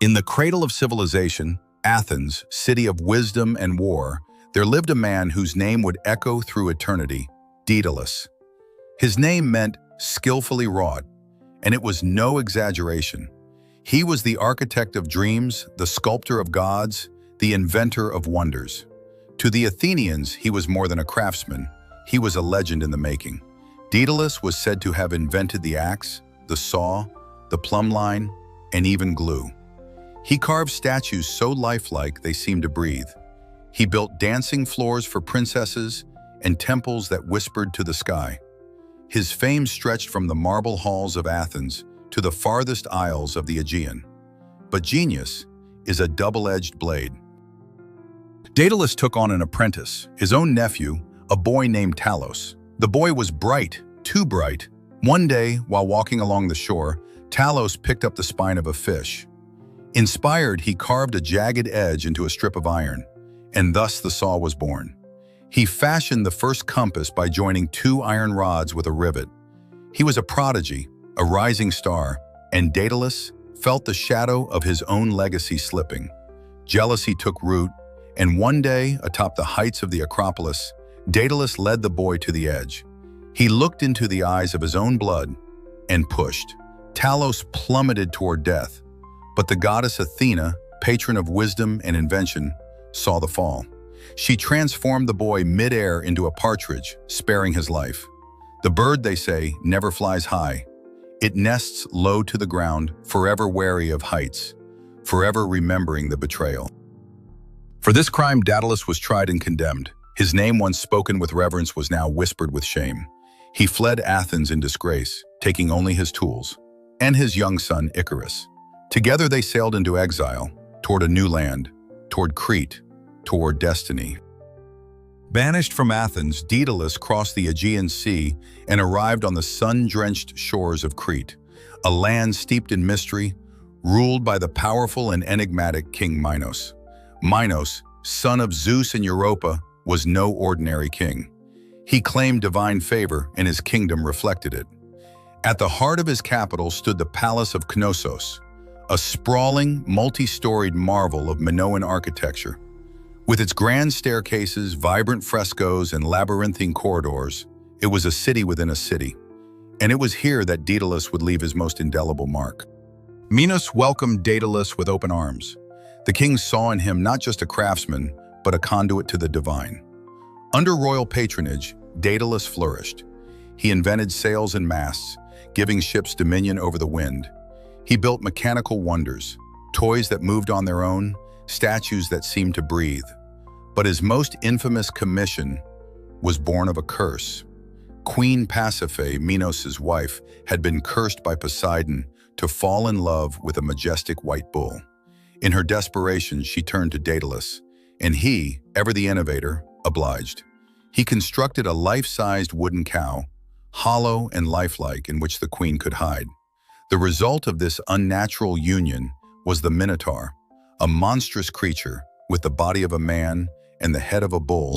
In the cradle of civilization, Athens, city of wisdom and war, there lived a man whose name would echo through eternity, Daedalus. His name meant skillfully wrought, and it was no exaggeration. He was the architect of dreams, the sculptor of gods, the inventor of wonders. To the Athenians, he was more than a craftsman. He was a legend in the making. Daedalus was said to have invented the axe, the saw, the plumb line, and even glue. He carved statues so lifelike they seemed to breathe. He built dancing floors for princesses and temples that whispered to the sky. His fame stretched from the marble halls of Athens to the farthest isles of the Aegean. But genius is a double-edged blade. Daedalus took on an apprentice, his own nephew, a boy named Talos. The boy was bright, too bright. One day, while walking along the shore, Talos picked up the spine of a fish. Inspired, he carved a jagged edge into a strip of iron, and thus the saw was born. He fashioned the first compass by joining two iron rods with a rivet. He was a prodigy, a rising star, and Daedalus felt the shadow of his own legacy slipping. Jealousy took root, and one day, atop the heights of the Acropolis, Daedalus led the boy to the edge. He looked into the eyes of his own blood and pushed. Talos plummeted toward death, but the goddess Athena, patron of wisdom and invention, saw the fall. She transformed the boy mid-air into a partridge, sparing his life. The bird, they say, never flies high. It nests low to the ground, forever wary of heights, forever remembering the betrayal. For this crime, Daedalus was tried and condemned. His name, once spoken with reverence, was now whispered with shame. He fled Athens in disgrace, taking only his tools, and his young son, Icarus. Together they sailed into exile, toward a new land, toward Crete, toward destiny. Banished from Athens, Daedalus crossed the Aegean Sea and arrived on the sun-drenched shores of Crete, a land steeped in mystery, ruled by the powerful and enigmatic King Minos. Minos, son of Zeus and Europa, was no ordinary king. He claimed divine favor, and his kingdom reflected it. At the heart of his capital stood the Palace of Knossos, a sprawling, multi-storied marvel of Minoan architecture. With its grand staircases, vibrant frescoes, and labyrinthine corridors, it was a city within a city. And it was here that Daedalus would leave his most indelible mark. Minos welcomed Daedalus with open arms. The king saw in him not just a craftsman, but a conduit to the divine. Under royal patronage, Daedalus flourished. He invented sails and masts, giving ships dominion over the wind. He built mechanical wonders, toys that moved on their own, statues that seemed to breathe. But his most infamous commission was born of a curse. Queen Pasiphae, Minos' wife, had been cursed by Poseidon to fall in love with a majestic white bull. In her desperation, she turned to Daedalus, and he, ever the innovator, obliged. He constructed a life-sized wooden cow, hollow and lifelike, in which the queen could hide. The result of this unnatural union was the Minotaur, a monstrous creature with the body of a man and the head of a bull.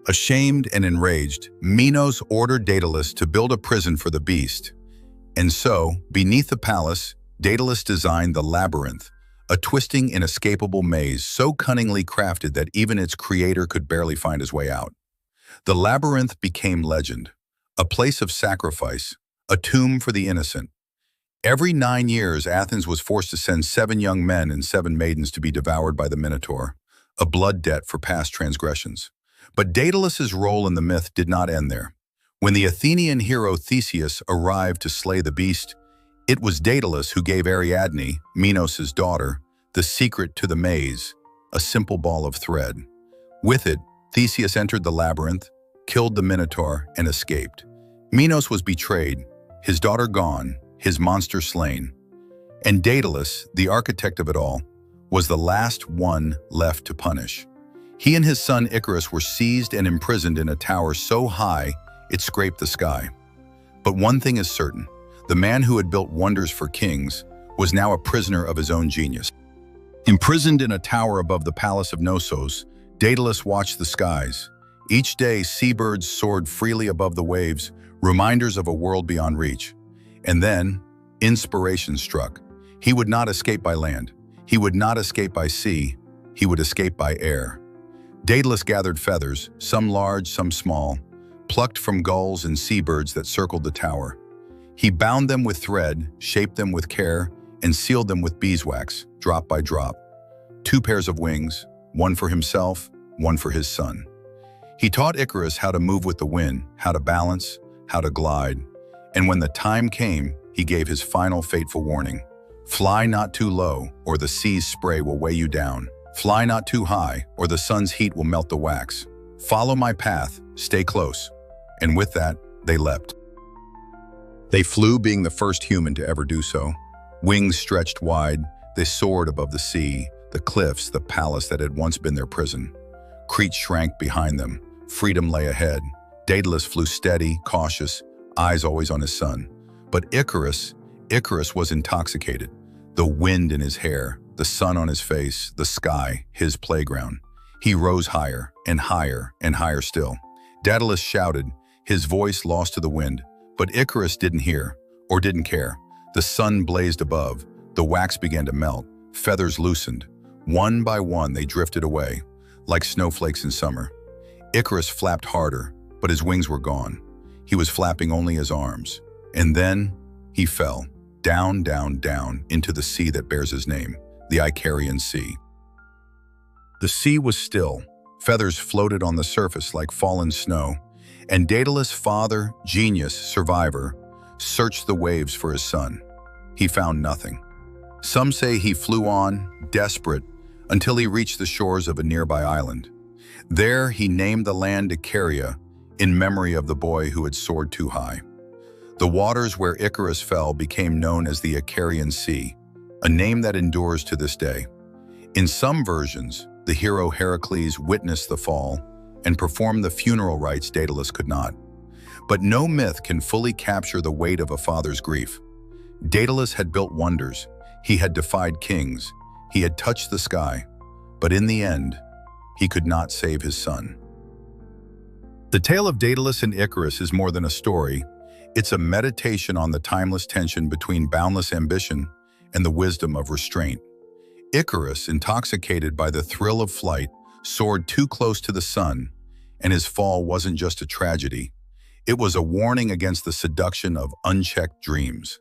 Ashamed and enraged, Minos ordered Daedalus to build a prison for the beast. And so, beneath the palace, Daedalus designed the Labyrinth, a twisting, inescapable maze so cunningly crafted that even its creator could barely find his way out. The Labyrinth became legend, a place of sacrifice, a tomb for the innocent. Every 9 years, Athens was forced to send 7 young men and 7 maidens to be devoured by the Minotaur, a blood debt for past transgressions. But Daedalus's role in the myth did not end there. When the Athenian hero Theseus arrived to slay the beast, it was Daedalus who gave Ariadne, Minos' daughter, the secret to the maze, a simple ball of thread. With it, Theseus entered the labyrinth, killed the Minotaur, and escaped. Minos was betrayed, his daughter gone, his monster slain. And Daedalus, the architect of it all, was the last one left to punish. He and his son Icarus were seized and imprisoned in a tower so high it scraped the sky. But one thing is certain, the man who had built wonders for kings was now a prisoner of his own genius. Imprisoned in a tower above the palace of Knossos, Daedalus watched the skies. Each day, seabirds soared freely above the waves, reminders of a world beyond reach. And then, inspiration struck. He would not escape by land. He would not escape by sea, he would escape by air. Daedalus gathered feathers, some large, some small, plucked from gulls and seabirds that circled the tower. He bound them with thread, shaped them with care, and sealed them with beeswax, drop by drop. 2 pairs of wings, one for himself, one for his son. He taught Icarus how to move with the wind, how to balance, how to glide. And when the time came, he gave his final fateful warning. Fly not too low, or the sea's spray will weigh you down. Fly not too high, or the sun's heat will melt the wax. Follow my path, stay close. And with that, they leapt. They flew, being the first human to ever do so. Wings stretched wide, they soared above the sea, the cliffs, the palace that had once been their prison. Crete shrank behind them. Freedom lay ahead. Daedalus flew steady, cautious, eyes always on his son. But Icarus was intoxicated. The wind in his hair, the sun on his face, the sky, his playground. He rose higher and higher and higher still. Daedalus shouted, his voice lost to the wind. But Icarus didn't hear, or didn't care. The sun blazed above. The wax began to melt. Feathers loosened. One by one, they drifted away, like snowflakes in summer. Icarus flapped harder, but his wings were gone. He was flapping only his arms. And then he fell, down, down, down, into the sea that bears his name, the Icarian Sea. The sea was still. Feathers floated on the surface like fallen snow. And Daedalus' father, genius, survivor, searched the waves for his son. He found nothing. Some say he flew on, desperate, until he reached the shores of a nearby island. There, he named the land Icaria, in memory of the boy who had soared too high. The waters where Icarus fell became known as the Icarian Sea, a name that endures to this day. In some versions, the hero Heracles witnessed the fall and performed the funeral rites Daedalus could not. But no myth can fully capture the weight of a father's grief. Daedalus had built wonders. He had defied kings. He had touched the sky. But in the end, he could not save his son. The tale of Daedalus and Icarus is more than a story. It's a meditation on the timeless tension between boundless ambition and the wisdom of restraint. Icarus, intoxicated by the thrill of flight, soared too close to the sun, and his fall wasn't just a tragedy. It was a warning against the seduction of unchecked dreams.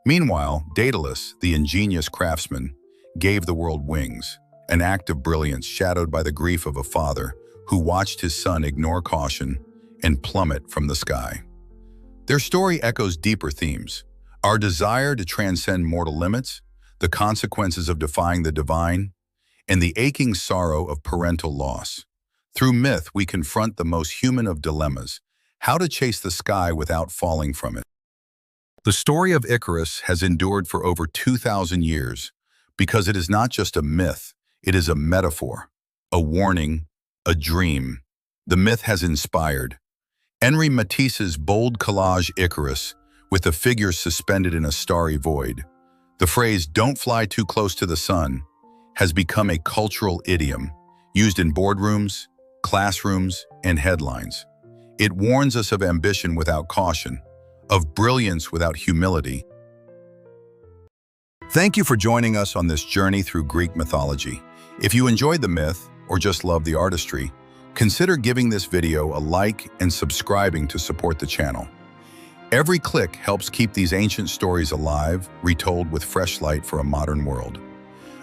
Meanwhile, Daedalus, the ingenious craftsman, gave the world wings, an act of brilliance shadowed by the grief of a father who watched his son ignore caution and plummet from the sky. Their story echoes deeper themes: our desire to transcend mortal limits, the consequences of defying the divine, and the aching sorrow of parental loss. Through myth, we confront the most human of dilemmas: how to chase the sky without falling from it. The story of Icarus has endured for over 2,000 years because it is not just a myth, it is a metaphor, a warning, a dream. The myth has inspired Henri Matisse's bold collage Icarus, with the figures suspended in a starry void. The phrase, "don't fly too close to the sun," has become a cultural idiom, used in boardrooms, classrooms, and headlines. It warns us of ambition without caution, of brilliance without humility. Thank you for joining us on this journey through Greek mythology. If you enjoyed the myth, or just love the artistry, consider giving this video a like and subscribing to support the channel. Every click helps keep these ancient stories alive, retold with fresh light for a modern world.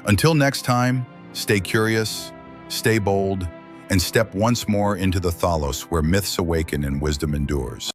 Until next time, stay curious, stay bold, and step once more into the thalos where myths awaken and wisdom endures.